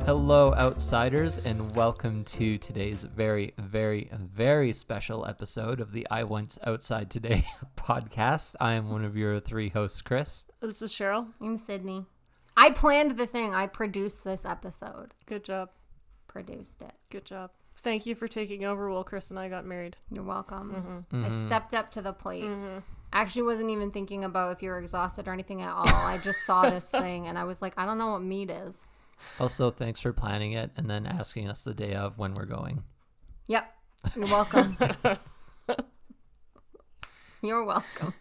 Hello, outsiders, and welcome to today's very, very, very special episode of the I Went Outside Today podcast. I am one of your three hosts, Chris. This is Cheryl. I'm Sydney. I planned the thing. I produced this episode. Good job. Produced it. Good job. Thank you for taking over while Chris and I got married. You're welcome. Mm-hmm. I stepped up to the plate. Mm-hmm. Actually wasn't even thinking about if you were exhausted or anything at all. I just saw this thing and I was like, I don't know what mead is. Also, thanks for planning it and then asking us the day of when we're going. Yep. You're welcome. You're welcome.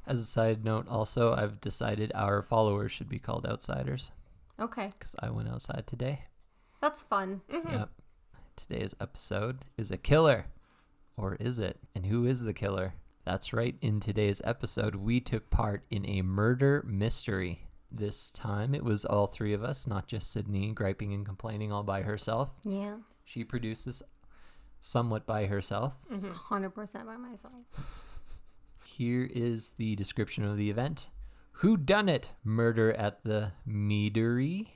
As a side note, also, I've decided our followers should be called outsiders Okay. because I went outside today. That's fun. Mm-hmm. Yep. Today's episode is a killer. Or is it? And who is the killer? That's right. In today's episode, we took part in a murder mystery. This time, it was all three of us, not just Sydney griping and complaining all by herself. Yeah. She produced this somewhat by herself. 100% by myself. Here is the description of the event. Whodunit? Murder at the meadery.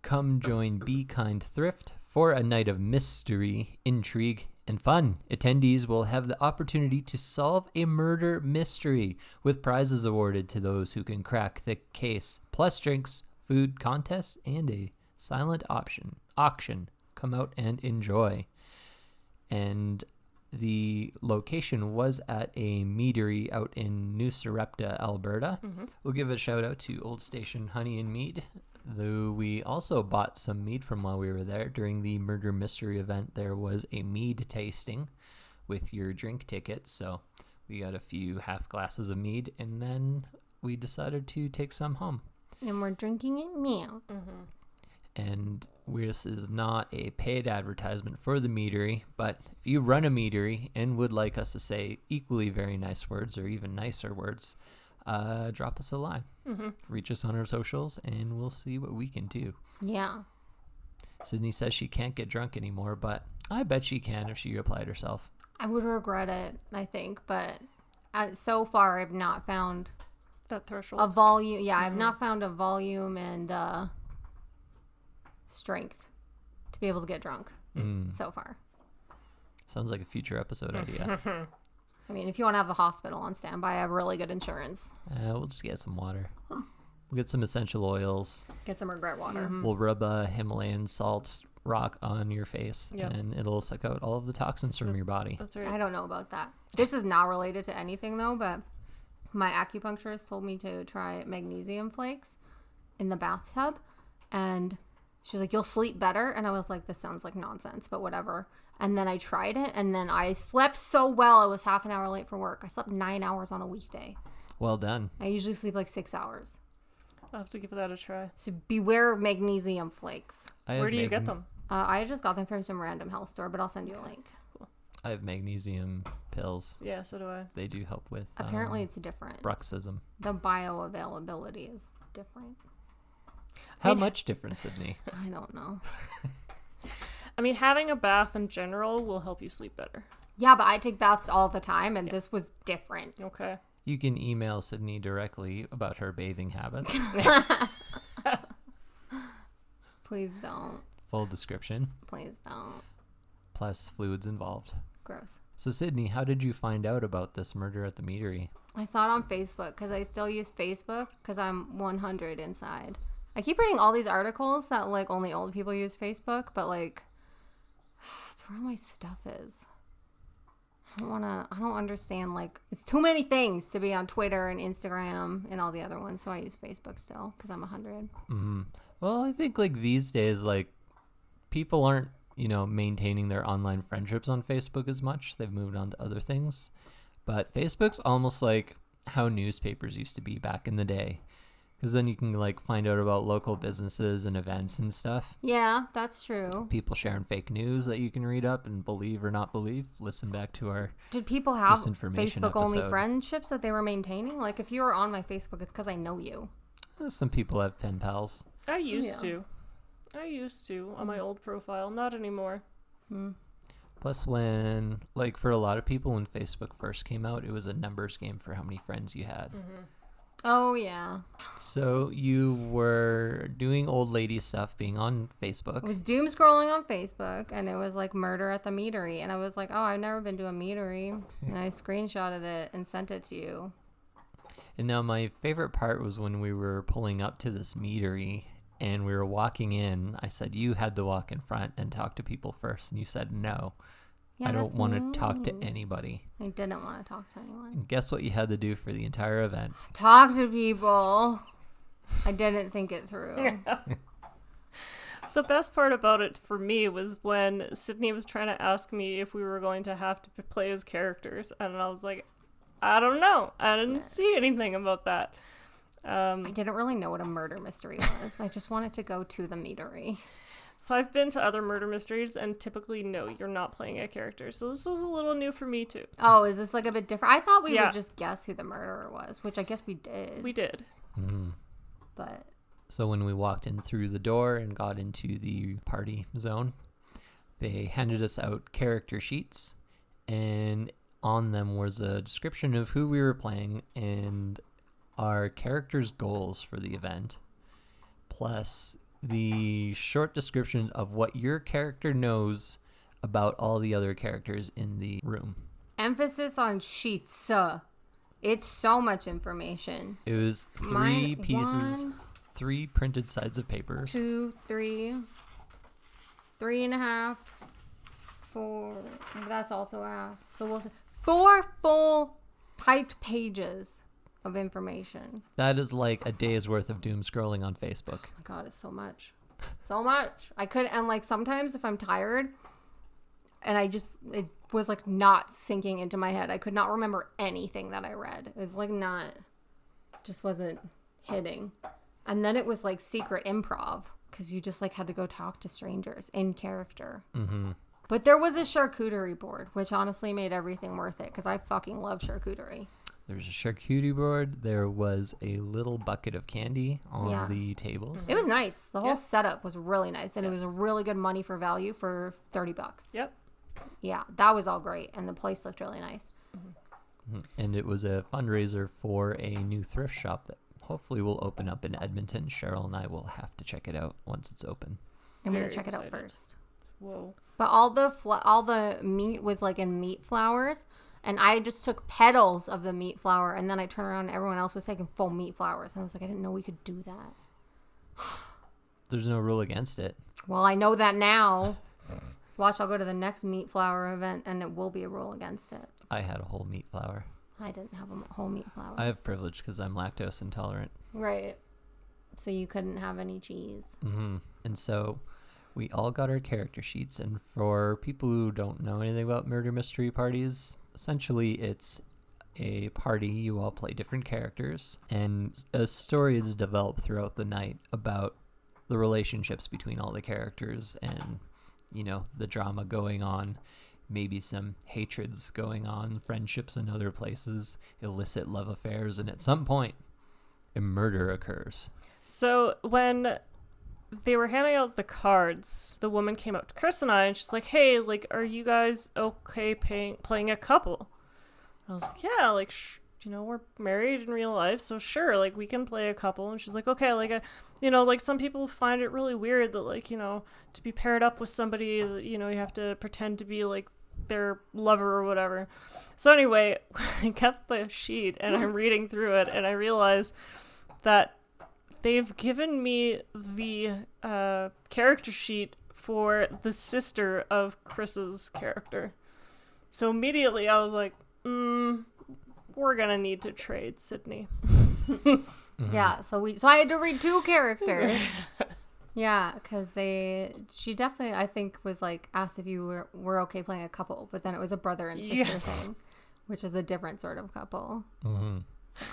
Come join Be Kind Thrift for a night of mystery, intrigue, and fun. Attendees will have the opportunity to solve a murder mystery with prizes awarded to those who can crack the case, plus drinks, food contests, and a silent auction. Come out and enjoy. And the location was at a meadery out in New Sarepta, Alberta. We'll give a shout out to Old Station Honey and Mead, though we also bought some mead from while we were there. During the murder mystery event, there was a mead tasting with your drink tickets, so we got a few half glasses of mead, and then we decided to take some home. And we're drinking it now. And this is not a paid advertisement for the meadery, but if you run a meadery and would like us to say equally very nice words or even nicer words, drop us a line. Reach us on our socials, and we'll see what we can do. Yeah. Sydney says she can't get drunk anymore, but I bet she can if she applied herself. I would regret it, I think, but so far I've not found That threshold. a volume. Yeah, I've not found a volume and strength to be able to get drunk so far. Sounds like a future episode idea. I mean, if you want to have a hospital on standby, I have really good insurance. We'll just get some water. We'll get some essential oils. Get some regret water. We'll rub a Himalayan salt rock on your face, and it'll suck out all of the toxins from your body. That's right. I don't know about that. This is not related to anything, though, but my acupuncturist told me to try magnesium flakes in the bathtub, and she's like, you'll sleep better. And I was like, this sounds like nonsense, but whatever. And then I tried it, and then I slept so well. I was half an hour late for work. I slept 9 hours on a weekday. Well done. I usually sleep like 6 hours. I'll have to give that a try. So beware of magnesium flakes. Where do you get them? I just got them from some random health store, but I'll send you a link. I have magnesium pills. Yeah, so do I. They do help with Apparently it's different. bruxism. The bioavailability is different. How much different, Sydney? I don't know. I mean, having a bath in general will help you sleep better. Yeah, but I take baths all the time, and this was different. Okay. You can email Sydney directly about her bathing habits. Please don't. Full description, Please don't. plus fluids involved. Gross. So, Sydney, how did you find out about this murder at the meadery? I saw it on Facebook because I still use Facebook because I'm 100 inside. I keep reading all these articles that like only old people use Facebook, but like it's where all my stuff is. I don't understand, like it's too many things to be on Twitter and Instagram and all the other ones, so I use Facebook still because I'm 100. Well, I think like these days, like people aren't, maintaining their online friendships on Facebook as much. They've moved on to other things. But Facebook's almost like how newspapers used to be back in the day. Because then you can like find out about local businesses and events and stuff. Yeah, that's true. People sharing fake news that you can read up and believe or not believe. Listen back to our Did people have disinformation Facebook-only episode. friendships that they were maintaining? Like, if you were on my Facebook, it's because I know you. Some people have pen pals. I used to on my old profile. Not anymore. Plus, when, like, for a lot of people, when Facebook first came out, it was a numbers game for how many friends you had. Oh, yeah. So you were doing old lady stuff, being on Facebook. I was doom scrolling on Facebook, and it was like murder at the meadery. And I was like, oh, I've never been to a meadery. And I screenshotted it and sent it to you. And now my favorite part was when we were pulling up to this meadery and we were walking in. I said, you had to walk in front and talk to people first. And you said, no, Yeah, I don't that's want to talk to mean. anybody. I didn't want to talk to anyone. And guess what you had to do for the entire event? Talk to people. I didn't think it through. The best part about it for me was when Sydney was trying to ask me if we were going to have to play as characters, and I was like, I don't know. I didn't see anything about that. I didn't really know what a murder mystery was. I just wanted to go to the meadery. So I've been to other murder mysteries, and typically, no, you're not playing a character. So this was a little new for me, too. Oh, is this like a bit different? I thought we Yeah. would just guess who the murderer was, which I guess we did. We did. But So when we walked in through the door and got into the party zone, they handed us out character sheets, and on them was a description of who we were playing and our characters' goals for the event, plus the short description of what your character knows about all the other characters in the room. emphasis on sheets. It's so much information. It was Mine, 3 printed sides of paper. 2, 3, 3.5, 4. That's also half. So we'll say 4 full typed pages of information. That is like a day's worth of doom scrolling on Facebook. Oh my god, it's so much. So much. I could, and like sometimes if I'm tired and it was like not sinking into my head, I could not remember anything that I read. It's like just wasn't hitting. And then it was like secret improv because you just like had to go talk to strangers in character. Mm-hmm. But there was a charcuterie board, which honestly made everything worth it because I fucking love charcuterie. There was a charcuterie board. There was a little bucket of candy on the tables. It was nice. The whole Yeah. setup was really nice, and it was a really good money for value for $30. Yep. Yeah, that was all great, and the place looked really nice. And it was a fundraiser for a new thrift shop that hopefully will open up in Edmonton. Cheryl and I will have to check it out once it's open. I'm gonna Very check it out excited. first. Whoa. But all the meat was like in meat flowers, and I just took petals of the meat flower, and then I turned around and everyone else was taking full meat flowers, and I was like, I didn't know we could do that. There's no rule against it. Well, I know that now. Watch, I'll go to the next meat flower event, and it will be a rule against it. I had a whole meat flour. I didn't have a whole meat flower. I have privilege because I'm lactose intolerant. Right. So you couldn't have any cheese. Mm-hmm. And so we all got our character sheets. And for people who don't know anything about murder mystery parties, essentially it's a party. You all play different characters. And a story is developed throughout the night about the relationships between all the characters and, you know, the drama going on. Maybe some hatreds going on, friendships in other places, illicit love affairs. And at some point, a murder occurs. So when they were handing out the cards, the woman came up to Chris and I, and she's like, hey, like, are you guys okay playing a couple? I was like, yeah, like, you know, we're married in real life, so sure, like, we can play a couple. And she's like, okay, like, you know, like, some people find it really weird that, like, you know, to be paired up with somebody, you know, you have to pretend to be, like, their lover or whatever. So anyway, I got the sheet, and I'm reading through it, and I realize that they've given me the character sheet for the sister of Chris's character. So immediately I was like, we're gonna need to trade, Sydney. Yeah, so I had to read 2 characters. Yeah, because she definitely, I think, was like asked if you were okay playing a couple, but then it was a brother and sister Yes. thing, which is a different sort of couple. Mm-hmm. So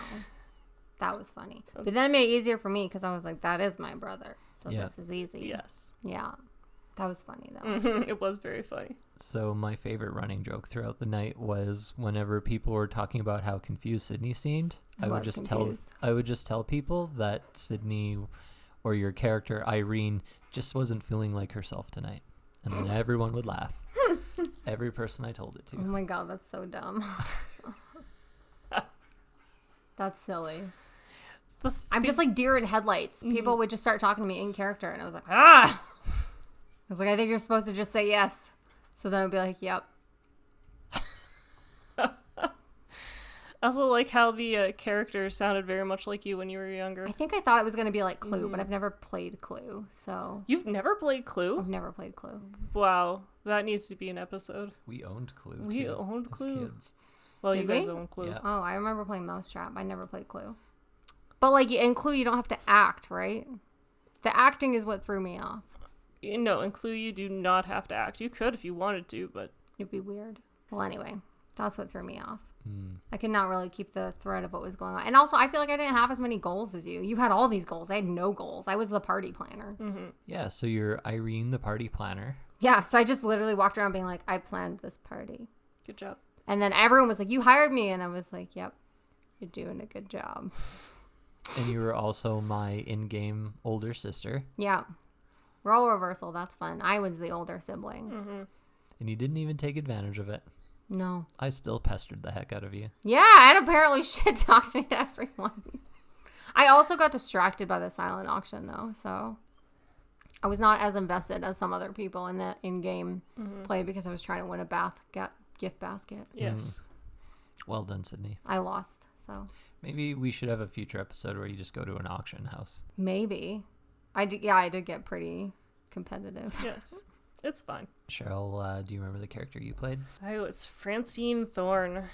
that was funny. But then it made it easier for me because I was like, that is my brother, so Yeah. this is easy. Yes. Yeah, that was funny though. It was very funny. So my favorite running joke throughout the night was whenever people were talking about how confused Sydney seemed, I would was just tell people that Sydney or your character Irene just wasn't feeling like herself tonight. And then everyone would laugh. Every person I told it Oh to. my god, that's so dumb. That's silly. I'm just like deer in headlights. People would just start talking to me in character, and I was like, ah! I was like, I think you're supposed to just say yes. So then I'd be like, yep. I also like how the character sounded very much like you when you were younger. I think I thought it was going to be like Clue, but I've never played Clue, so... You've never played Clue? I've never played Clue. Wow. That needs to be an episode. We owned Clue. We too, owned as Clue. kids. Well, Did you guys we? own Clue. Yeah. Oh, I remember playing Mousetrap. I never played Clue. But, like, in Clue, you don't have to act, right? The acting is what threw me off. No, in Clue, you do not have to act. You could if you wanted to, but... It'd be weird. Well, anyway, that's what threw me off. Mm. I could not really keep the thread of what was going on. And also, I feel like I didn't have as many goals as you. You had all these goals. I had no goals. I was the party planner. Yeah, so you're Irene, the party planner. Yeah, so I just literally walked around being like, I planned this party. Good job. And then everyone was like, you hired me. And I was like, yep, you're doing a good job. And you were also my in-game older sister. Yeah. Role reversal. That's fun. I was the older sibling. And you didn't even take advantage of it. No. I still pestered the heck out of you. Yeah, and apparently shit talked me to everyone. I also got distracted by the silent auction, though, so I was not as invested as some other people in the in-game play because I was trying to win a gift basket. Yes. Well done, Sydney. I lost, so Maybe we should have a future episode where you just go to an auction house. maybe. I did get pretty competitive. Yes. It's fine. Cheryl, do you remember the character you played? I was Francine Thorne,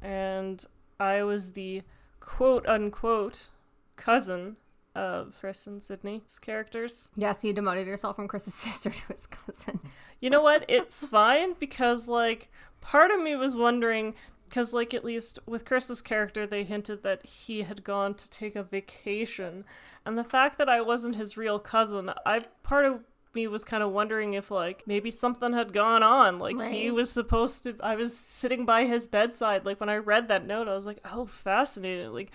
and I was the quote-unquote cousin of Chris and Sydney's characters. Yeah, so you demoted yourself from Chris's sister to his cousin. You know what? It's fine because, like, part of me was wondering, because, like, at least with Chris's character, they hinted that he had gone to take a vacation. And the fact that I wasn't his real cousin, part of me was kind of wondering if, like, maybe something had gone on. Like, he Right. was supposed to, I was sitting by his bedside. Like, when I read that note, I was like, oh, fascinating. Like,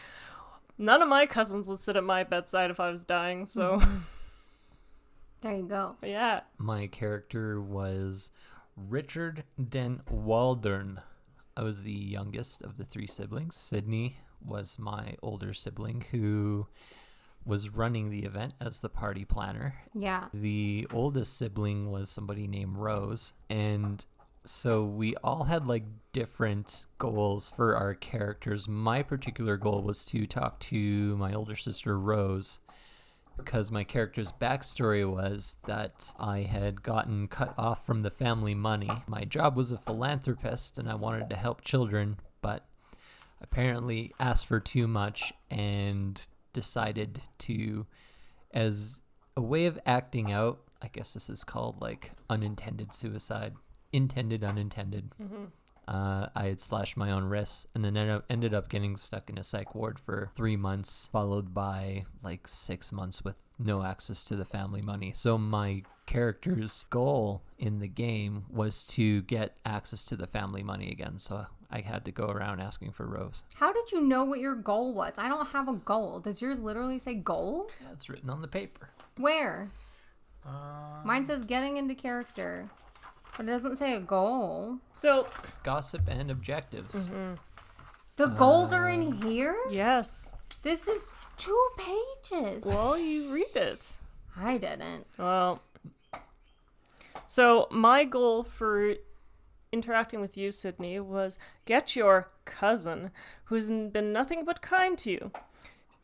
none of my cousins would sit at my bedside if I was dying, so, There you go. yeah. My character was Richard den Waldern. I was the youngest of the three siblings. Sydney was my older sibling who was running the event as the party planner. Yeah. The oldest sibling was somebody named Rose, and so we all had like different goals for our characters. My particular goal was to talk to my older sister Rose, because my character's backstory was that I had gotten cut off from the family money. My job was a philanthropist and I wanted to help children, but apparently asked for too much and decided to, as a way of acting out, I guess this is called like unintended suicide, intended unintended. I had slashed my own wrists and then ended up getting stuck in a psych ward for 3 months, followed by like 6 months with no access to the family money. So my character's goal in the game was to get access to the family money again. So I had to go around asking for Rose. How did you know what your goal was? I don't have a goal. Does yours literally say goals? That's written on the paper. Where? Mine says getting into character. But it doesn't say a goal. So, Gossip and objectives. The goals are in here? yes. This is 2 pages. Well, you read it. I didn't. Well, so my goal for interacting with you, Sydney, was get your cousin, who's been nothing but kind to you.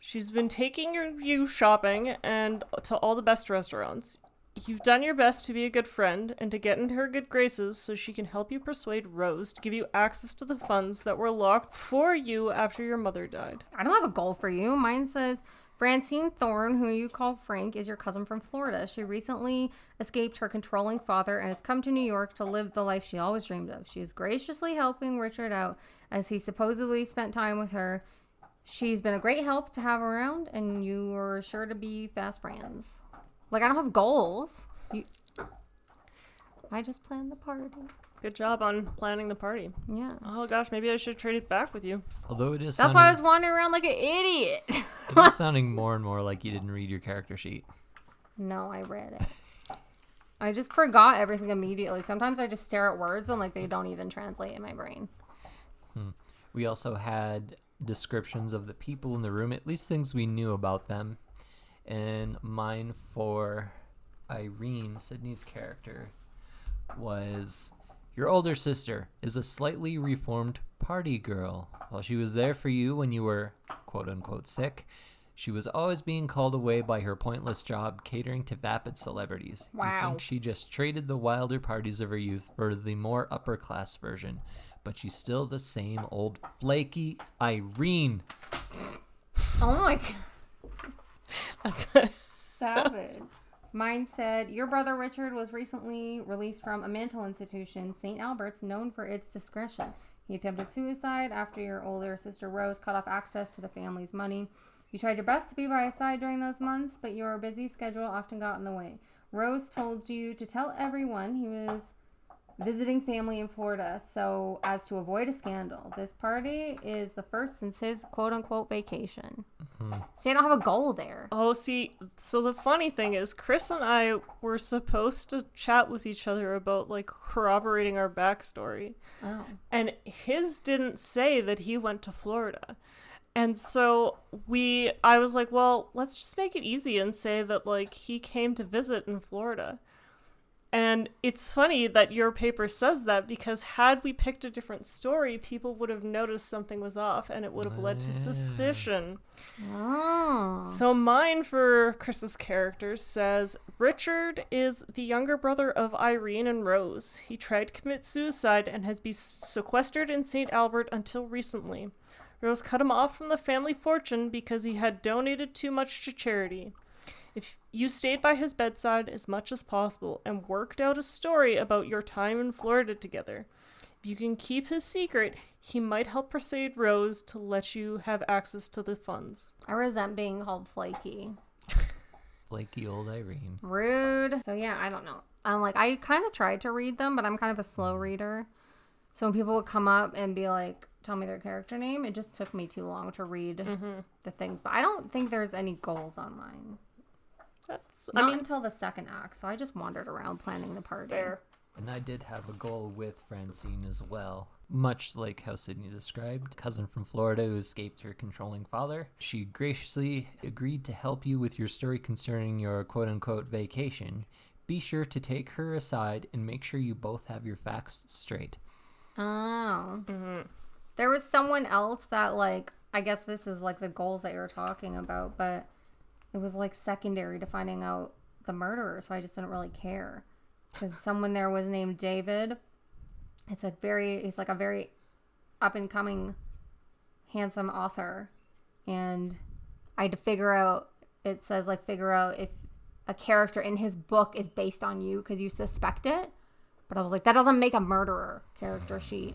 She's been taking you shopping and to all the best restaurants. You've done your best to be a good friend and to get into her good graces so she can help you persuade Rose to give you access to the funds that were locked for you after your mother died. I don't have a goal for you. Mine says Francine Thorne, who you call Frank, is your cousin from Florida. She recently escaped her controlling father and has come to New York to live the life she always dreamed of. She is graciously helping Richard out as he supposedly spent time with her. She's been a great help to have around, and you are sure to be fast friends. Like, I don't have goals. I just planned the party. Good job on planning the party. Yeah. Oh gosh, maybe I should trade it back with you. Although it is That's why I was wandering around like an idiot. it is sounding more and more like you didn't read your character sheet. No, I read it. I just forgot everything immediately. Sometimes I just stare at words and like they don't even translate in my brain. We also had descriptions of the people in the room, at least things we knew about them. And mine for Irene, Sydney's character, was your older sister is a slightly reformed party girl. While she was there for you when you were quote-unquote sick, she was always being called away by her pointless job catering to vapid celebrities. You Wow. think she just traded the wilder parties of her youth for the more upper-class version, but she's still the same old flaky Irene. Oh my god. That's Savage. Mine said, your brother Richard was recently released from a mental institution, St. Albert's, known for its discretion. He attempted suicide after your older sister Rose cut off access to the family's money. You tried your best to be by his side during those months, but your busy schedule often got in the way. Rose told you to tell everyone he was visiting family in Florida so as to avoid a scandal. This party is the first since his quote-unquote vacation. So you don't have a goal there. Oh, see, so the funny thing is, Chris and I were supposed to chat with each other about, like, corroborating our backstory. Oh. And his didn't say that he went to Florida. And so I was like, well, let's just make it easy and say that, like, he came to visit in Florida. And it's funny that your paper says that, because had we picked a different story, people would have noticed something was off and it would have led to suspicion. Oh. So mine for Chris's characters says, Richard is the younger brother of Irene and Rose. He tried to commit suicide and has been sequestered in St. Albert until recently. Rose cut him off from the family fortune because he had donated too much to charity. If you stayed by his bedside as much as possible and worked out a story about your time in Florida together, if you can keep his secret, he might help persuade Rose to let you have access to the funds. I resent being called flaky. Flaky old Irene. Rude. So yeah, I don't know. I kind of tried to read them, but I'm kind of a slow reader. So when people would come up and be like, tell me their character name, it just took me too long to read the things. But I don't think there's any goals on mine. Not until the second act, so I just wandered around planning the party. Fair. And I did have a goal with Francine as well. Much like how Sydney described, cousin from Florida who escaped her controlling father. She graciously agreed to help you with your story concerning your quote-unquote vacation. Be sure to take her aside and make sure you both have your facts straight. Oh. Mm-hmm. There was someone else that, like, I guess this is like the goals that you're talking about, but it was like secondary to finding out the murderer, so I just didn't really care. Because someone there was named David. He's like a very up and coming, handsome author. And I had to figure out if a character in his book is based on you because you suspect it. But I was like, that doesn't make a murderer character sheet.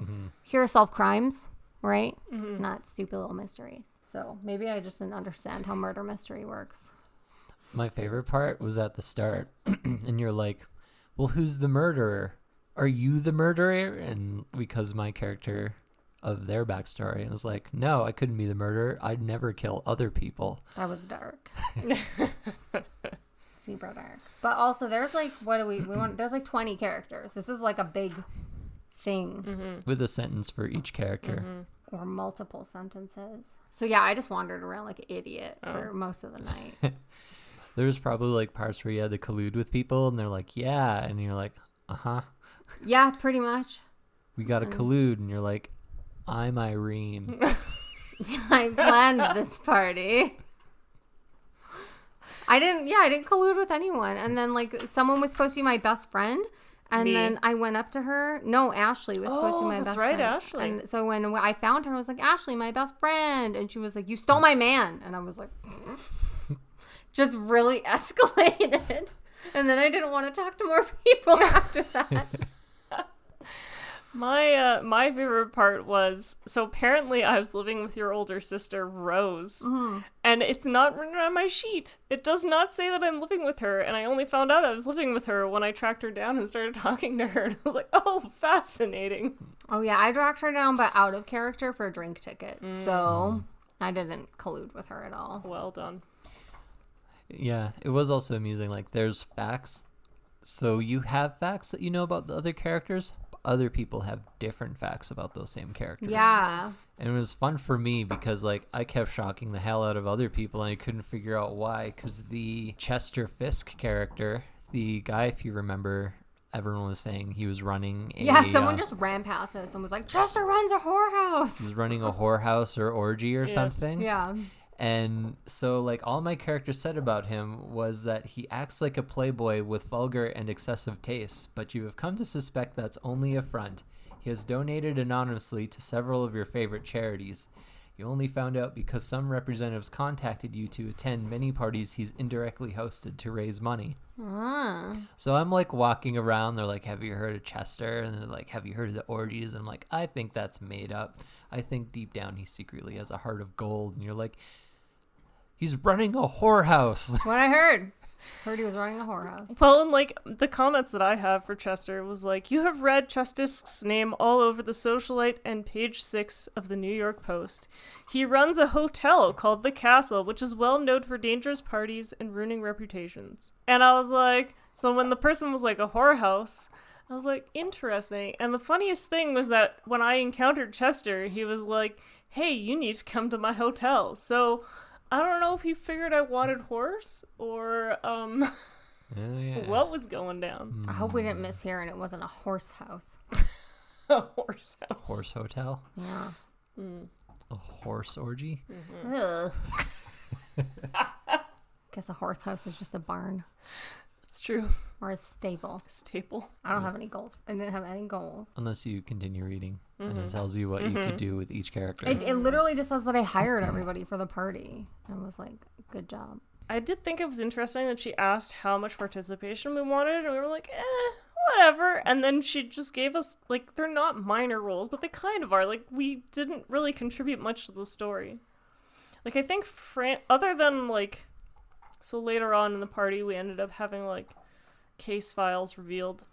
Mm-hmm. Here are solved crimes, right? Mm-hmm. Not stupid little mysteries. So maybe I just didn't understand how murder mystery works. My favorite part was at the start, and you're like, well, who's the murderer? Are you the murderer? And because my character of their backstory, I was like, no, I couldn't be the murderer. I'd never kill other people. That was dark. Super dark. But also, there's like, there's like 20 characters. This is like a big thing. With a sentence for each character. Or multiple sentences. So yeah, I just wandered around like an idiot for most of the night. There was probably like parts where you had to collude with people and they're like, yeah. And you're like, uh-huh. Yeah, pretty much. We got to collude. And you're like, I'm Irene. I planned this party. I didn't collude with anyone. And then like someone was supposed to be my best friend. And then I went up to her. No, Ashley was supposed to be my best friend. Oh, that's right, Ashley. And so when I found her, I was like, Ashley, my best friend. And she was like, you stole my man. And I was like, just really escalated. And then I didn't want to talk to more people after that. My favorite part was, so apparently I was living with your older sister, Rose, and it's not written on my sheet. It does not say that I'm living with her, and I only found out I was living with her when I tracked her down and started talking to her, and I was like, oh, fascinating. Oh, yeah, I tracked her down, but out of character for a drink ticket, so I didn't collude with her at all. Well done. Yeah, it was also amusing. Like, there's facts. So you have facts that you know about the other characters. other people have different facts about those same characters. Yeah. And it was fun for me because, like, I kept shocking the hell out of other people and I couldn't figure out why. Because the Chester Fisk character, the guy, if you remember, everyone was saying he was running a... Yeah, someone just ran past us and was like, Chester runs a whorehouse. He's running a whorehouse or orgy or something. Yeah. And so, like, all my characters said about him was that he acts like a playboy with vulgar and excessive tastes, but you have come to suspect that's only a front. He has donated anonymously to several of your favorite charities. You only found out because some representatives contacted you to attend many parties he's indirectly hosted to raise money. So I'm, like, walking around. They're like, have you heard of Chester? And they're like, have you heard of the orgies? And I'm like, I think that's made up. I think deep down he secretly has a heart of gold. And you're like, he's running a whorehouse. That's what I heard. Heard he was running a whorehouse. Well, and like the comments that I have for Chester was like, you have read Chester Fisk's name all over the socialite and page 6 of the New York Post. He runs a hotel called The Castle, which is well known for dangerous parties and ruining reputations. And I was like, so when the person was like a whorehouse, I was like, interesting. And the funniest thing was that when I encountered Chester, he was like, hey, you need to come to my hotel. So I don't know if he figured I wanted horse or what was going down. I hope we didn't mishear and it wasn't a horse house. A horse house. Horse hotel? Yeah. A horse orgy? Ugh. Guess a horse house is just a barn. It's true. Or a stable. Staple. I don't have any goals. I didn't have any goals. Unless you continue reading and it tells you what you could do with each character. It literally just says that I hired everybody for the party. And was like, good job. I did think it was interesting that she asked how much participation we wanted, and we were like, whatever. And then she just gave us, like, they're not minor roles, but they kind of are. Like, we didn't really contribute much to the story. Like, I think, other than, like, so later on in the party, we ended up having, like, case files revealed.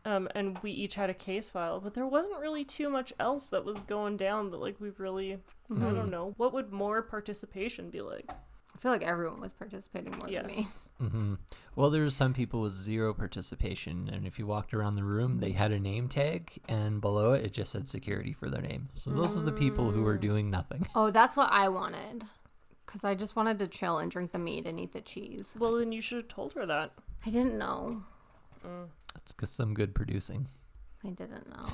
And we each had a case file, but there wasn't really too much else that was going down that, like, we really, I don't know. What would more participation be like? I feel like everyone was participating more than me. Well, there were some people with zero participation, and if you walked around the room, they had a name tag, and below it, it just said security for their name. So those are the people who were doing nothing. Oh, that's what I wanted. Because I just wanted to chill and drink the mead and eat the cheese. Well, then you should have told her that. I didn't know. That's because some good producing. I didn't know.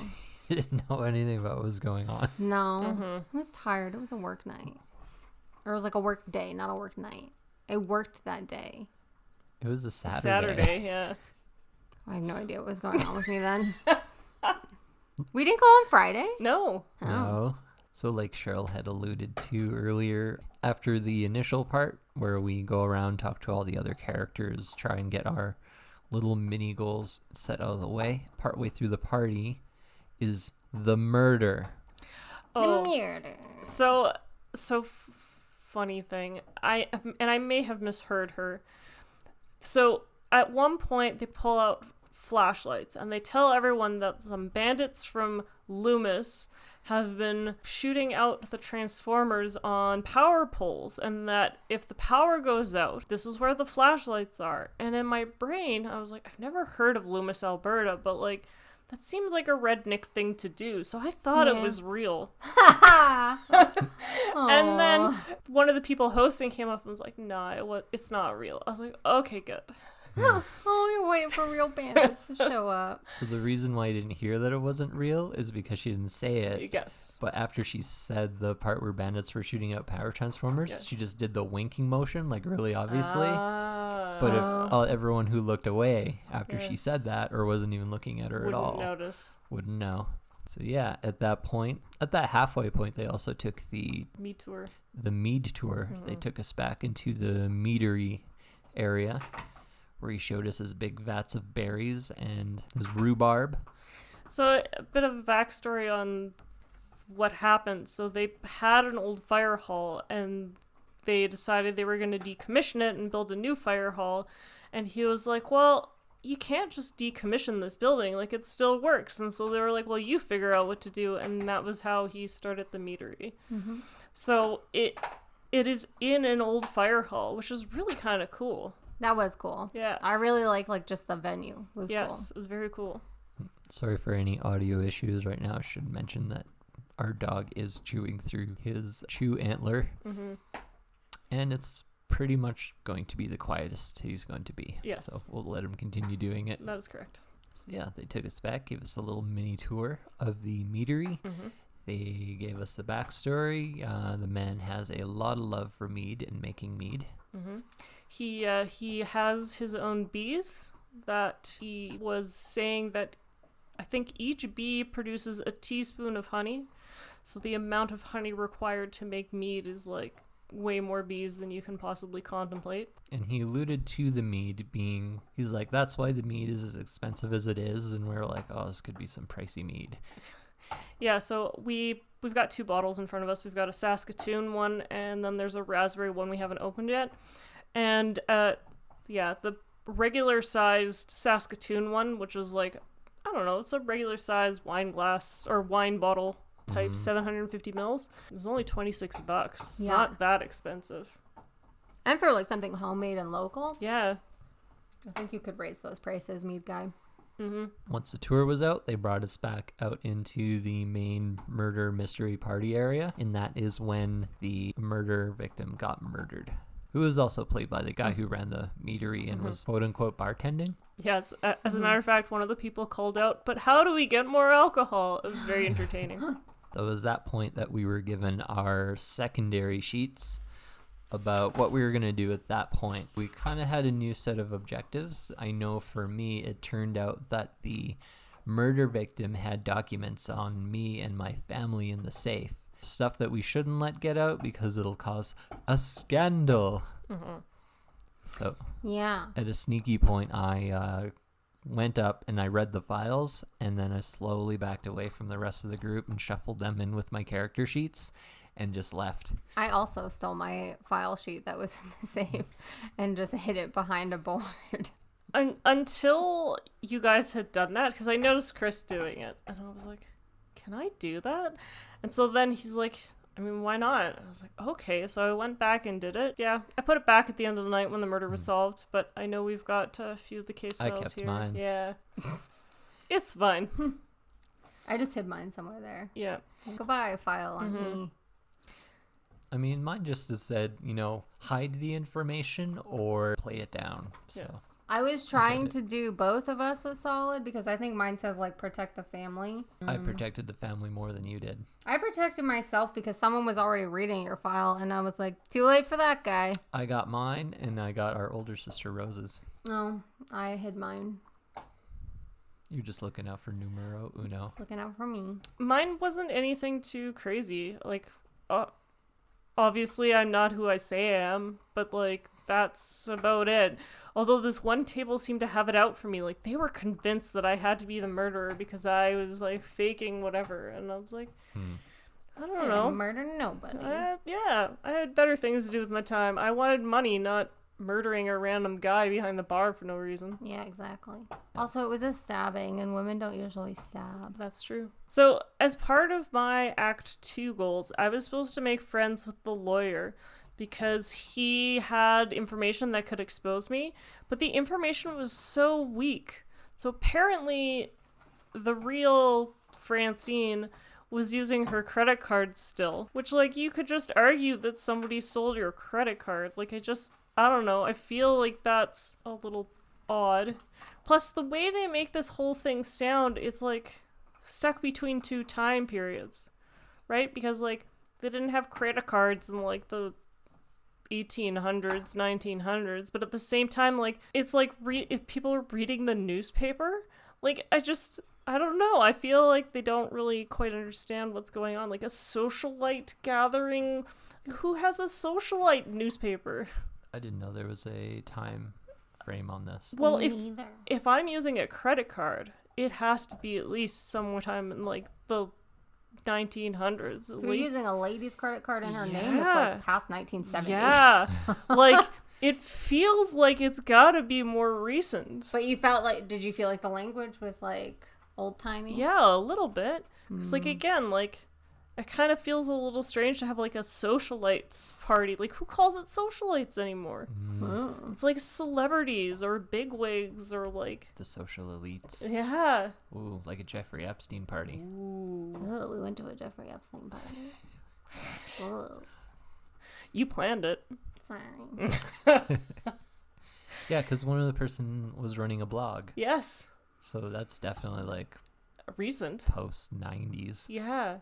You didn't know anything about what was going on. No. I was tired. It was a work night. Or it was like a work day, not a work night. I worked that day. It was a Saturday. Saturday, yeah. I have no idea what was going on with me then. We didn't go on Friday? No. Oh. No. So like Cheryl had alluded to earlier, after the initial part where we go around, talk to all the other characters, try and get our little mini goals set out of the way, partway through the party is the murder. Oh. The murder. So funny thing. I may have misheard her. So at one point they pull out flashlights and they tell everyone that some bandits from Loomis have been shooting out the transformers on power poles, and that if the power goes out, this is where the flashlights are. And in my brain, I was like, I've never heard of Loomis, Alberta, but like, that seems like a redneck thing to do. So I thought it was real. And then one of the people hosting came up and was like, nah, it's not real. I was like, okay, good. Oh, you're waiting for real bandits to show up. So the reason why I didn't hear that it wasn't real is because she didn't say it. Yes. But after she said the part where bandits were shooting out power transformers, she just did the winking motion, like really obviously. But if everyone who looked away after she said that or wasn't even looking at her at all wouldn't know. So yeah, at that point, at that halfway point, they also took the mead tour. The mead tour. They took us back into the meadery area, where he showed us his big vats of berries and his rhubarb. So a bit of a backstory on what happened. So they had an old fire hall and they decided they were going to decommission it and build a new fire hall. And he was like, well, you can't just decommission this building. Like, it still works. And so they were like, well, you figure out what to do. And that was how he started the meadery. So it is in an old fire hall, which is really kind of cool. That was cool. Yeah. I really like just the venue. It was cool. Yes, it was very cool. Sorry for any audio issues right now. I should mention that our dog is chewing through his chew antler. Mm-hmm. And it's pretty much going to be the quietest he's going to be. Yes. So we'll let him continue doing it. That is correct. So yeah, they took us back, gave us a little mini tour of the meadery. Mm-hmm. They gave us the backstory. The man has a lot of love for mead and making mead. Mm-hmm. He has his own bees that he was saying that I think each bee produces a teaspoon of honey. So the amount of honey required to make mead is like way more bees than you can possibly contemplate. And he alluded to the mead being, he's like, that's why the mead is as expensive as it is. And we're like, oh, this could be some pricey mead. Yeah, so we've got 2 bottles in front of us. We've got a Saskatoon one, and then there's a raspberry one we haven't opened yet. And yeah, the regular sized Saskatoon one, which is like, I don't know, it's a regular sized wine glass or wine bottle type, 750 mils. It was only $26. It's not that expensive. And for like something homemade and local, Yeah. I think you could raise those prices, mead guy. Mm-hmm. Once the tour was out, they brought us back out into the main murder mystery party area. And that is when the murder victim got murdered. Who was also played by the guy who ran the meadery and was quote unquote bartending. Yes, as a matter of fact, one of the people called out, but how do we get more alcohol? It was very entertaining. So it was that point that we were given our secondary sheets about what we were going to do at that point. We kind of had a new set of objectives. I know for me, it turned out that the murder victim had documents on me and my family in the safe. Stuff that we shouldn't let get out because it'll cause a scandal. Mm-hmm. So Yeah. at a sneaky point, I went up and I read the files, and then I slowly backed away from the rest of the group and shuffled them in with my character sheets and just left. I also stole my file sheet that was in the safe and just hid it behind a board. Until you guys had done that, because I noticed Chris doing it, and I was like, can I do that? And so then he's like, I mean, why not? I was like, okay. So I went back and did it. Yeah, I put it back at the end of the night when the murder was solved, but I know we've got a few of the case I files kept here. mine. Yeah. It's fine. I just hid mine somewhere there. Yeah. Goodbye, file on me. I mean, mine just has said, hide the information or play it down. So Yeah. I was trying to do both of us a solid because I think mine says like protect the family. I protected the family more than you did. I protected myself because someone was already reading your file and I was like, too late for that guy. I got mine, and I got our older sister Rose's. No, I hid mine. You're just looking out for numero uno. Just looking out for me. Mine wasn't anything too crazy. Like, obviously I'm not who I say I am, but like, that's about it. Although this one table seemed to have it out for me. Like, they were convinced that I had to be the murderer because I was like faking whatever. And I was like, I don't know. Murder nobody. Yeah, I had better things to do with my time. I wanted money, not murdering a random guy behind the bar for no reason. Yeah, exactly. Also, it was a stabbing and women don't usually stab. That's true. So, as part of my Act 2 goals, I was supposed to make friends with the lawyer because he had information that could expose me, but the information was so weak. So apparently, the real Francine was using her credit card still, which, like, you could just argue that somebody stole your credit card. Like, I don't know. I feel like that's a little odd. Plus, the way they make this whole thing sound, it's like stuck between 2 time periods, right? Because, like, they didn't have credit cards in, like, the 1800s, 1900s, but at the same time, like, it's like if people are reading the newspaper, like, I don't know. I feel like they don't really quite understand what's going on. Like, a socialite gathering. Who has a socialite newspaper? I didn't know there was a time frame on this. Well, Me neither. if I'm using a credit card, it has to be at least sometime in, like, the 1900s. If you're using a lady's credit card in her name, it's Yeah. like past 1970. Yeah. Like, it feels like it's gotta be more recent. But did you feel like the language was like old timey? Yeah, a little bit. Because, like, again, like, it kind of feels a little strange to have like a socialites party. Like, who calls it socialites anymore? Oh. It's like celebrities or bigwigs or like, The social elites. yeah. Ooh, like a Jeffrey Epstein party. Ooh. Oh, we went to a Jeffrey Epstein party. Oh, You planned it. sorry. Yeah, because one of the person was running a blog. Yes. So that's definitely like Recent. post 90s. Yeah.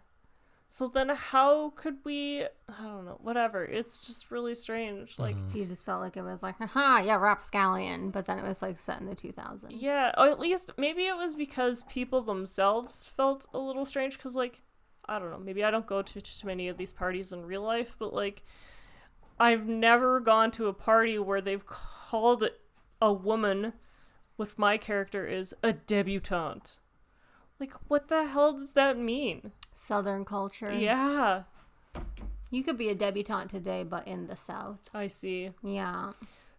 So then how could we, I don't know, whatever. It's just really strange. Like, So you just felt like it was like, haha, yeah, rapscallion, but then it was like set in the 2000s. yeah, or at least maybe it was because people themselves felt a little strange because, like, I don't know, maybe I don't go to too many of these parties in real life, but, like, I've never gone to a party where they've called a woman, which my character is, a debutante. Like, what the hell does that mean? Southern culture. Yeah, You could be a debutante today, but in the South. I see. Yeah.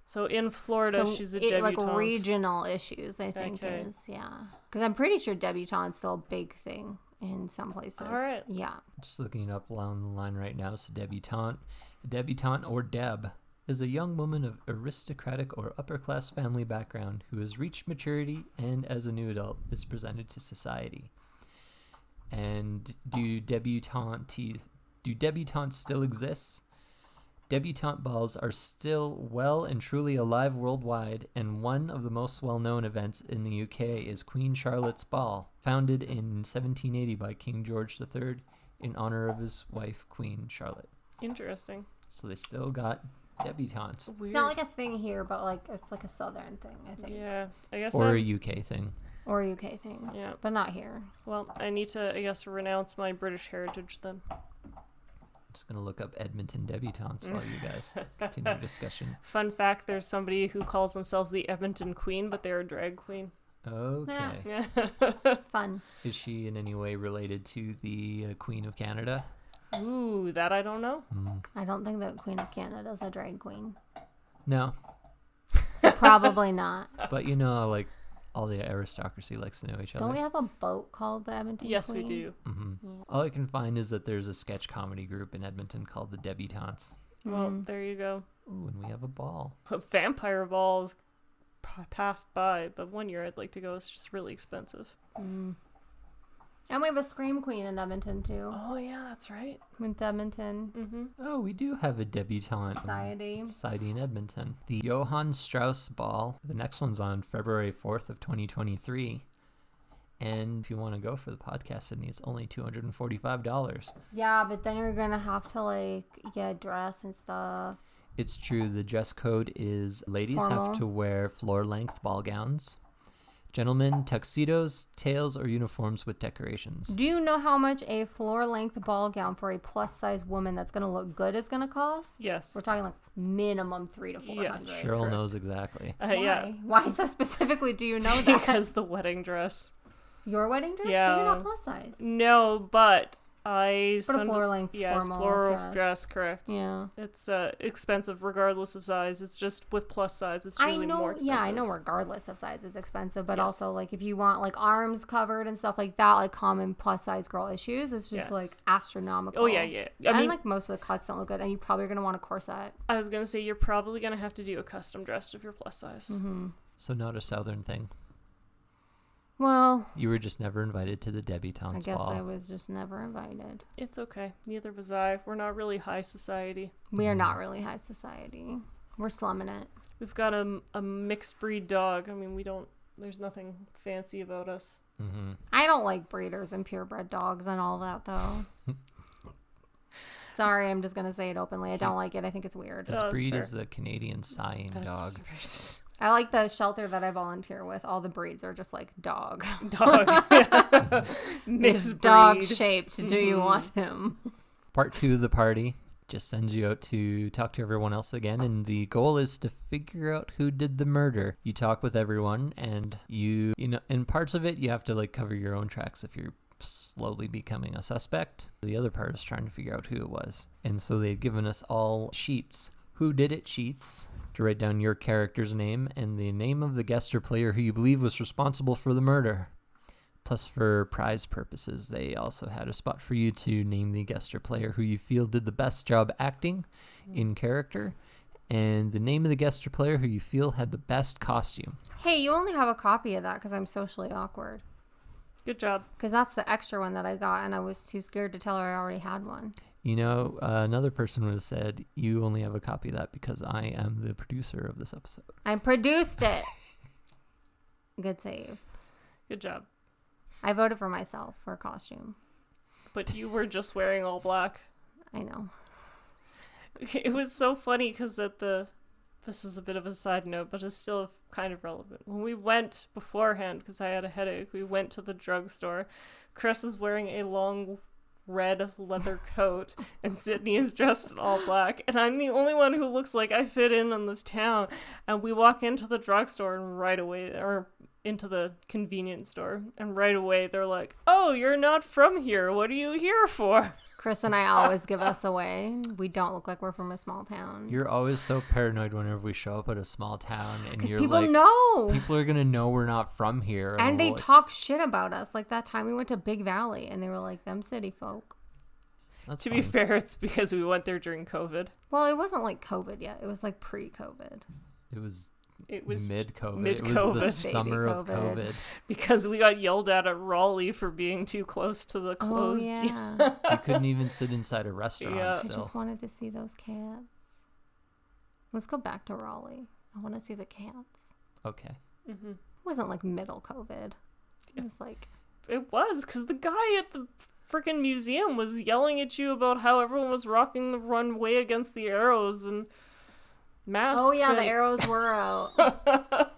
So in Florida, So she's a it, debutante. like regional issues, I think Okay. is, yeah. Because I'm pretty sure debutante's still a big thing in some places. All right. Yeah. Just looking it up along the line right now. So debutante or deb is a young woman of aristocratic or upper class family background who has reached maturity and as a new adult is presented to society. And do debutantes still exist? Debutante balls are still well and truly alive worldwide, and one of the most well-known events in the UK is Queen Charlotte's Ball, founded in 1780 by King George III in honor of his wife, Queen Charlotte. Interesting. So they still got debutantes. Weird. It's not like a thing here, but like it's like a Southern thing, I think. Yeah, I guess. Or a I'm- UK thing. Or a UK thing. Yeah. But not here. Well, I need to, I guess, renounce my British heritage then. Just going to look up Edmonton debutantes while you guys continue discussion. Fun fact: there's somebody who calls themselves the Edmonton Queen, but they're a drag queen. Okay. Yeah. Fun. Is she in any way related to the Queen of Canada? Ooh, that I don't know. I don't think the Queen of Canada is a drag queen. No. Probably not. But you know, like, all the aristocracy likes to know each other. Don't we have a boat called the Edmonton Yes, Queen? we do. All I can find is that there's a sketch comedy group in Edmonton called the Debutantes. Well, there you go. Ooh, and we have a ball. Vampire balls passed by, but one year I'd like to go. It's just really expensive. And we have a Scream Queen in Edmonton too. Oh yeah, that's right. In Edmonton Oh, we do have a debutante Society. in Edmonton. The Johann Strauss Ball. The next one's on February 4th of 2023. And if you want to go for the podcast, Sydney, it's only $245. Yeah, but then you're gonna have to like get dress and stuff. It's true. The dress code is ladies Formal. have to wear floor-length ball gowns. Gentlemen, tuxedos, tails, or uniforms with decorations. Do you know how much a floor-length ball gown for a plus-size woman that's gonna look good is gonna cost? Yes. We're talking like minimum $300 to $400. Yes. Cheryl correct. knows exactly. Yeah. Why so specifically do you know that? Because the wedding dress. Your wedding dress? Yeah. But you're not plus size. No, but But a floor-length yes, formal floral dress. correct. Yeah. It's expensive regardless of size. It's just with plus size, it's I usually know, more expensive. yeah, I know regardless of size it's expensive, but Yes. also like if you want like arms covered and stuff like that, like common plus size girl issues, it's just Yes. like astronomical. Oh yeah, yeah. I and mean, like most of the cuts don't look good, and you probably are gonna want a corset. I was gonna say you're probably gonna have to do a custom dress if you're plus size. Mm-hmm. So not a Southern thing. Well, You were just never invited to the I debutantes guess ball. I was just never invited. It's okay. Neither was I. We're not really high society. We are not really high society. We're slumming it. We've got a mixed breed dog. I mean, we don't. There's nothing fancy about us. I don't like breeders and purebred dogs and all that though. Sorry, I'm just gonna say it openly. I don't like it. I think it's weird. His that's breed fair. is the Canadian Sighing dog. I like the shelter that I volunteer with. All the breeds are just like dog. Dog. It's Mixed dog breed. shaped. Do you want him? Part 2 of the party just sends you out to talk to everyone else again, and the goal is to figure out who did the murder. You talk with everyone, and you know, in parts of it, you have to like cover your own tracks if you're slowly becoming a suspect. The other part is trying to figure out who it was. And so they've given us all sheets, who did it sheets, to write down your character's name and the name of the guest or player who you believe was responsible for the murder. Plus, for prize purposes, they also had a spot for you to name the guest or player who you feel did the best job acting in character, and the name of the guest or player who you feel had the best costume. Hey, you only have a copy of that because I'm socially awkward. Good job. Because that's the extra one that I got, and I was too scared to tell her I already had one. You know, another person would have said, you only have a copy of that because I am the producer of this episode. I produced it. Good save. Good job. I voted for myself for a costume. But you were just wearing all black. I know. It was so funny because this is a bit of a side note, but it's still kind of relevant. When we went beforehand, because I had a headache, we went to the drugstore. Chris is wearing a long red leather coat, and Sydney is dressed in all black, and I'm the only one who looks like I fit in this town. And we walk into the drugstore, and right away, or into the convenience store, and right away they're like, "Oh, you're not from here. What are you here for?" Chris and I always give us away. We don't look like we're from a small town. You're always so paranoid whenever we show up at a small town, and Because you're people like, know. people are gonna know we're not from here, And they like, talk shit about us. Like that time we went to Big Valley, and they were like, them city folk. That's To be fine. fair, it's because we went there during COVID. Well, it wasn't like COVID yet. It was like pre-COVID. It was It was mid-COVID. It mid-COVID. was the Baby summer of COVID. COVID. because we got yelled at Raleigh for being too close to the closed. Oh, yeah. You couldn't even sit inside a restaurant Yeah. I still. just wanted to see those cats. Let's go back to Raleigh. I want to see the cats. Okay. Mm-hmm. It wasn't like middle COVID. It was like, It was because the guy at the freaking museum was yelling at you about how everyone was rocking the runway against the arrows and masks. oh yeah, the and- arrows were out.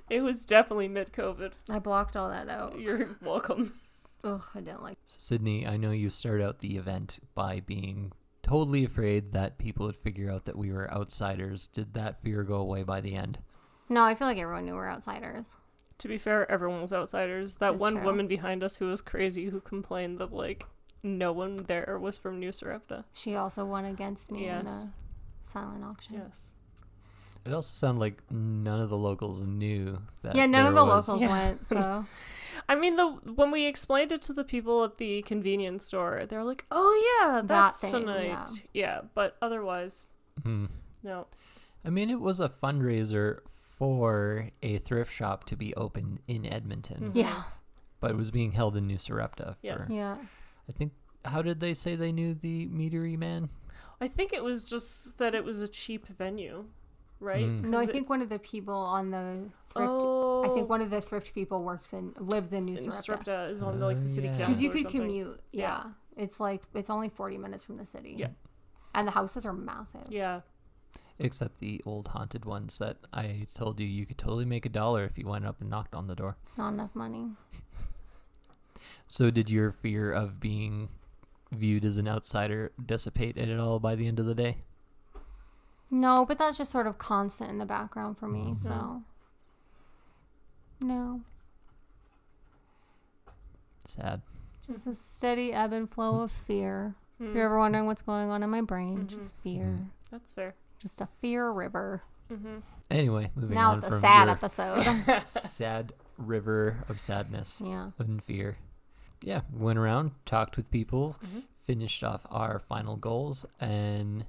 It was definitely mid-COVID. I blocked all that out. You're welcome. Ugh, I didn't like. So, Sydney, I know you started out the event by being totally afraid that people would figure out that we were outsiders. Did that fear go away by the end? No, I feel like everyone knew we're outsiders. To be fair, everyone was outsiders. That That's one true. woman behind us who was crazy, who complained that like no one there was from New Sarepta. She also won against me in Yes. the silent auction. Yes. It also sounded like none of the locals knew that. Yeah, none of there the was- locals Yeah. went, so. I mean, when we explained it to the people at the convenience store, they were like, "Oh yeah, that's thing, tonight." yeah. Yeah, but otherwise, Hmm. no. I mean, it was a fundraiser for a thrift shop to be opened in Edmonton, Mhm. Yeah. but it was being held in New Sarepta. Yes. Yeah. I think, how did they say they knew the meadery man? I think it was just that it was a cheap venue, right? Mm. No, I 'Cause think it's- one of the people on the thrift. Oh, I think one of the thrift people lives in New New Sarepta. Sarepta is on like the city yeah. council. Because you or could something. commute. Yeah. It's like, it's only 40 minutes from the city. Yeah. And the houses are massive. Yeah. Except the old haunted ones that I told you could totally make $1 if you went up and knocked on the door. It's not enough money. So did your fear of being viewed as an outsider dissipate at all by the end of the day? No, but that's just sort of constant in the background for me, Mhm. so. No. Sad. Just a steady ebb and flow of fear. If Mm. you're ever wondering what's going on in my brain, Mhm. just fear. Mhm. That's fair. Just a fear river. Mm-hmm. Anyway, moving Now on it's a from sad your episode. sad river of sadness Yeah. and fear. Yeah, went around, talked with people, Mhm. finished off our final goals, and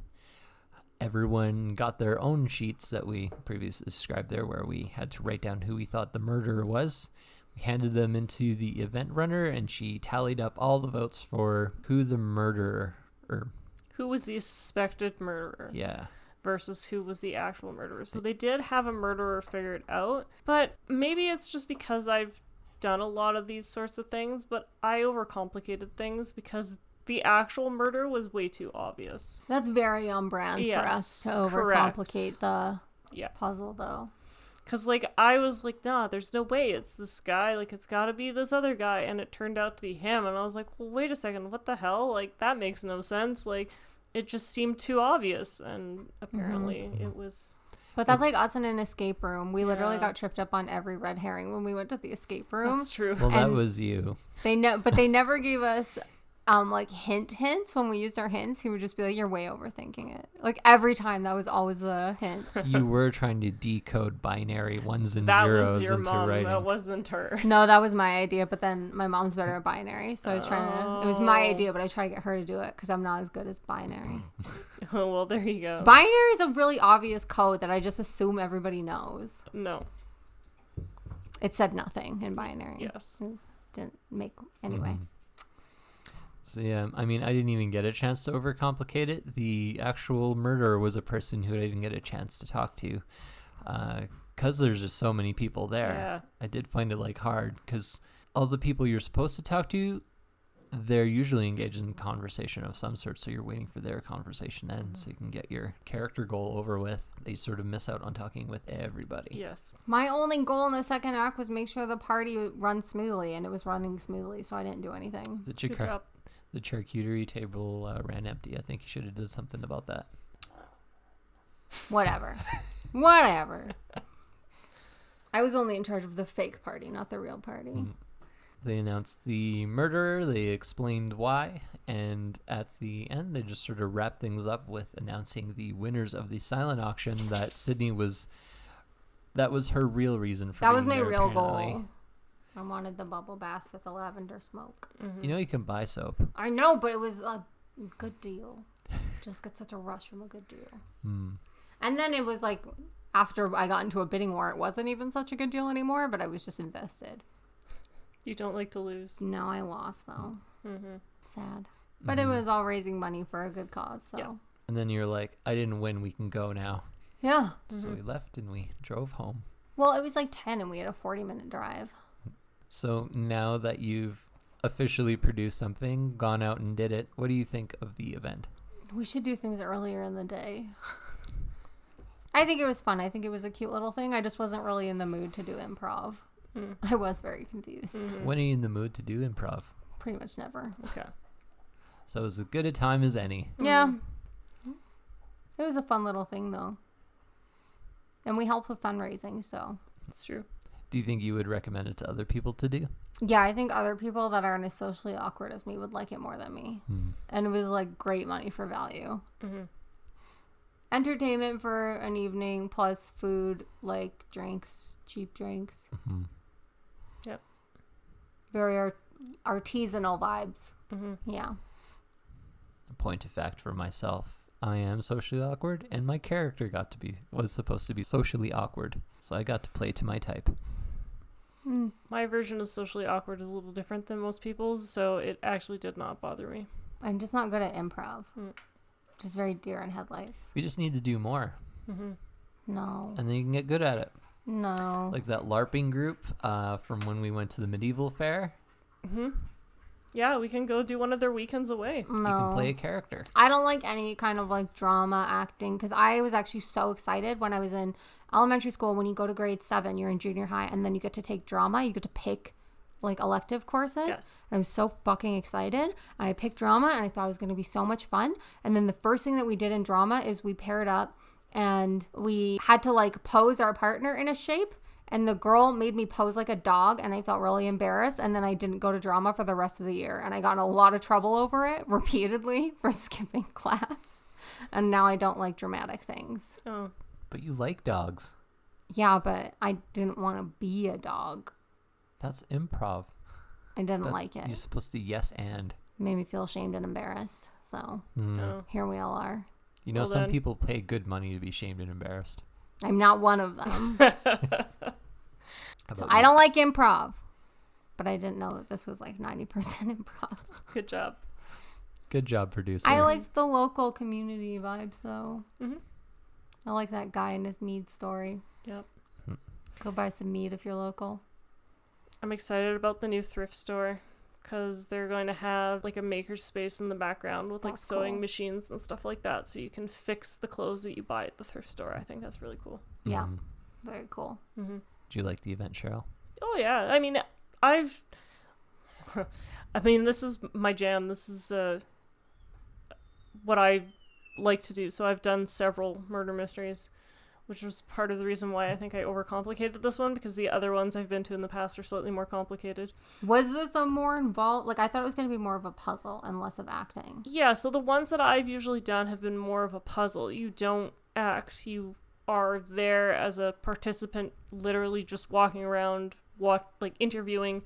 everyone got their own sheets that we previously described there, where we had to write down who we thought the murderer was. We handed them into the event runner, and she tallied up all the votes for who the murderer, or Who was the suspected murderer yeah, versus who was the actual murderer? So they did have a murderer figured out, but maybe it's just because I've done a lot of these sorts of things, but I overcomplicated things because the actual murder was way too obvious. That's very on brand for us Yes, to correct. overcomplicate the Yeah. puzzle, though. Because, like, I was like, nah, there's no way it's this guy. Like, it's got to be this other guy. And it turned out to be him. And I was like, well, wait a second. What the hell? Like, that makes no sense. Like, it just seemed too obvious. And apparently it was... But that's like us in an escape room. We literally Yeah. got tripped up on every red herring when we went to the escape room. That's true. well, that And- was you. But they never gave us like hints when we used our hints. He would just be like, "You're way overthinking it." Like every time, that was always the hint. You were trying to decode binary ones and That zeros was your into mom. writing. That wasn't her. No, that was my idea. But then my mom's better at binary, so I was trying to. It was my idea, but I tried to get her to do it because I'm not as good as binary. Oh, well, there you go. Binary is a really obvious code that I just assume everybody knows. No. It said nothing in binary. Yes. Didn't make anyway. So yeah, I mean, I didn't even get a chance to overcomplicate it. The actual murderer was a person who I didn't get a chance to talk to, because there's just so many people there. Yeah. I did find it like hard because all the people you're supposed to talk to, they're usually engaged in conversation of some sort, so you're waiting for their conversation to end so you can get your character goal over with. They sort of miss out on talking with everybody. Yes. My only goal in the second act was make sure the party runs smoothly, and it was running smoothly, so I didn't do anything. The Good job. The charcuterie table ran empty. I think you should have did something about that. Whatever. Whatever. I was only in charge of the fake party, not the real party. They announced the murderer, they explained why, and at the end they just sort of wrapped things up with announcing the winners of the silent auction that Sydney was... That was her real reason for That being was my there, real apparently. goal. I wanted the bubble bath with the lavender smoke. You know you can buy soap. I know, but it was a good deal. Just get such a rush from a good deal. And then it was like, after I got into a bidding war, it wasn't even such a good deal anymore, but I was just invested. You don't like to lose. No, I lost, though. Mm-hmm. Sad. But it was all raising money for a good cause, so. Yeah. And then you're like, I didn't win, we can go now. Yeah. So we left and we drove home. Well, it was like 10 and we had a 40-minute drive. So now that you've officially produced something, gone out and did it, what do you think of the event? We should do things earlier in the day. I think it was fun. I think it was a cute little thing. I just wasn't really in the mood to do improv. I was very confused. When are you in the mood to do improv? Pretty much never. Okay. So as good a time as any. Yeah. It was a fun little thing, though. And we helped with fundraising, so. It's true. Do you think you would recommend it to other people to do? Yeah, I think other people that aren't as socially awkward as me would like it more than me. And it was like great money for value. Entertainment for an evening plus food, like drinks, cheap drinks. Yep. Very artisanal vibes. Yeah. A point of fact for myself, I am socially awkward, and my character was supposed to be socially awkward, so I got to play to my type. My version of socially awkward is a little different than most people's, so it actually did not bother me. I'm just not good at improv. Just very deer in headlights. We just need to do more, No. and then you can get good at it. No. Like that LARPing group from when we went to the medieval fair. Yeah, we can go do one of their weekends away. No. You can play a character. I don't like any kind of like drama acting because I was actually so excited when I was in elementary school. When you go to grade 7, you're in junior high, and then you get to take drama. You get to pick like elective courses. Yes. And I was so fucking excited. And I picked drama, and I thought it was going to be so much fun. And then the first thing that we did in drama is we paired up, and we had to like pose our partner in a shape. And the girl made me pose like a dog, and I felt really embarrassed. And then I didn't go to drama for the rest of the year. And I got in a lot of trouble over it repeatedly for skipping class. And now I don't like dramatic things. Oh. But you like dogs. Yeah, but I didn't want to be a dog. That's improv. I didn't like it. You're supposed to yes and. It made me feel ashamed and embarrassed. So Oh. here we all are. You know, Well, some then. people pay good money to be shamed and embarrassed. I'm not one of them. How So about I you? don't like improv. But I didn't know that this was like 90% improv. Good job. Good job, producer. I liked the local community vibes, though. Mhm. I like that guy and his mead story. Yep. Go buy some mead if you're local. I'm excited about the new thrift store because they're going to have like a maker space in the background with like That's sewing cool. machines and stuff like that, so you can fix the clothes that you buy at the thrift store. I think that's really cool. Yeah, very cool. Mm-hmm. Do you like the event, Cheryl? Oh yeah, I mean, this is my jam. This is what I like to do. So I've done several murder mysteries. which was part of the reason why I think I overcomplicated this one, because the other ones I've been to in the past are slightly more complicated. Was this a more involved? Like, I thought it was going to be more of a puzzle and less of acting. Yeah, so the ones that I've usually done have been more of a puzzle. You don't act, you are there as a participant, literally just walking around, interviewing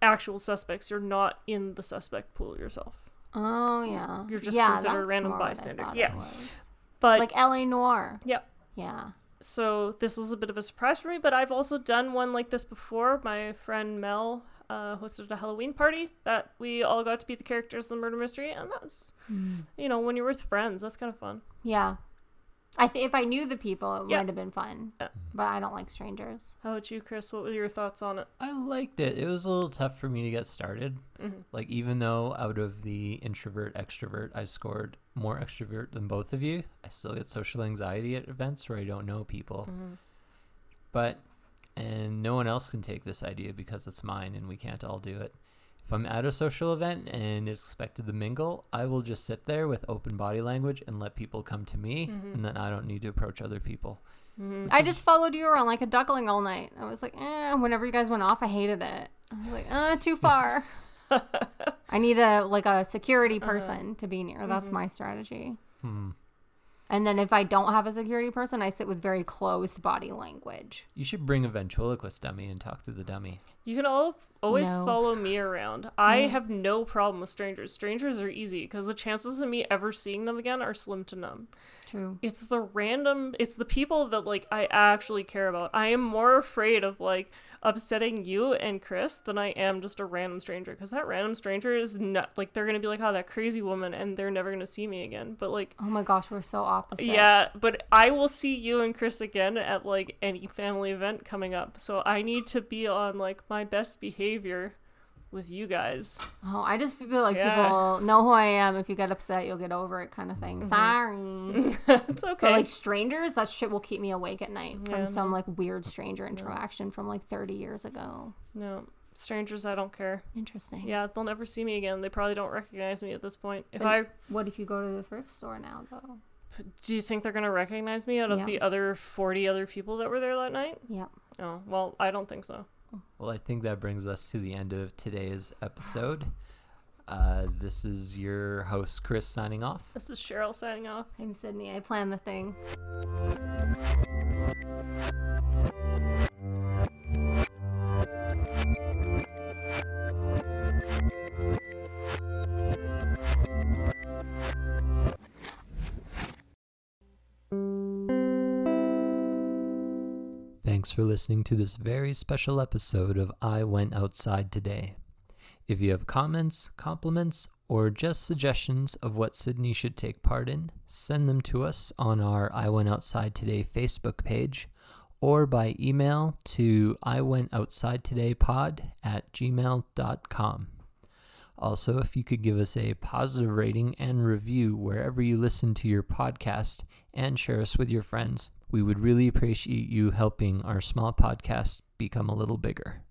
actual suspects. You're not in the suspect pool yourself. Oh, yeah. You're just yeah, considered a that's random more what I bystander. thought Yeah. it was. But Like L.A. Noire. Yep. Yeah. So this was a bit of a surprise for me, but I've also done one like this before. My friend Mel hosted a Halloween party that we all got to be the characters in the murder mystery, and that's, when you're with friends, that's kind of fun. Yeah. If I knew the people, it might have been fun. Yeah. But I don't like strangers. How about you, Chris? What were your thoughts on it? I liked it. It was a little tough for me to get started. Like, even though out of the introvert extrovert I scored more extrovert than both of you, I still get social anxiety at events where I don't know people. And no one else can take this idea because it's mine and we can't all do it. If I'm at a social event and it's expected to mingle, I will just sit there with open body language and let people come to me, and then I don't need to approach other people. I just followed you around like a duckling all night. I was like, whenever you guys went off, I hated it. I was like, too far. I need a security person to be near. That's my strategy. And then if I don't have a security person, I sit with very closed body language. You should bring a ventriloquist dummy and talk through the dummy. You can always No. follow me around. I have no problem with strangers. Strangers are easy because the chances of me ever seeing them again are slim to none. True. It's the people that I actually care about. I am more afraid of upsetting you and Chris than I am just a random stranger, because that random stranger is not they're gonna be like, oh, that crazy woman, and they're never gonna see me again. But oh my gosh, we're so opposite. yeah, but I will see you and Chris again at any family event coming up, so I need to be on my best behavior with you guys. Oh, I just feel like Yeah. people know who I am. If you get upset, you'll get over it, kind of thing. Sorry. It's okay. But strangers, that shit will keep me awake at night from Yeah. some weird stranger interaction from 30 years ago. No, strangers, I don't care. Interesting. Yeah, they'll never see me again. They probably don't recognize me at this point. What if you go to the thrift store now, though? Do you think they're gonna recognize me out of Yeah. the other 40 other people that were there that night? Yeah. Oh, well, I don't think so. Well, I think that brings us to the end of today's episode. This is your host, Chris, signing off. This is Cheryl signing off. I'm Sydney. I planned the thing. Thanks for listening to this very special episode of I Went Outside Today. If you have comments, compliments, or just suggestions of what Sydney should take part in, send them to us on our I Went Outside Today Facebook page or by email to iwentoutsidetodaypod@gmail.com. Also, if you could give us a positive rating and review wherever you listen to your podcast and share us with your friends, we would really appreciate you helping our small podcast become a little bigger.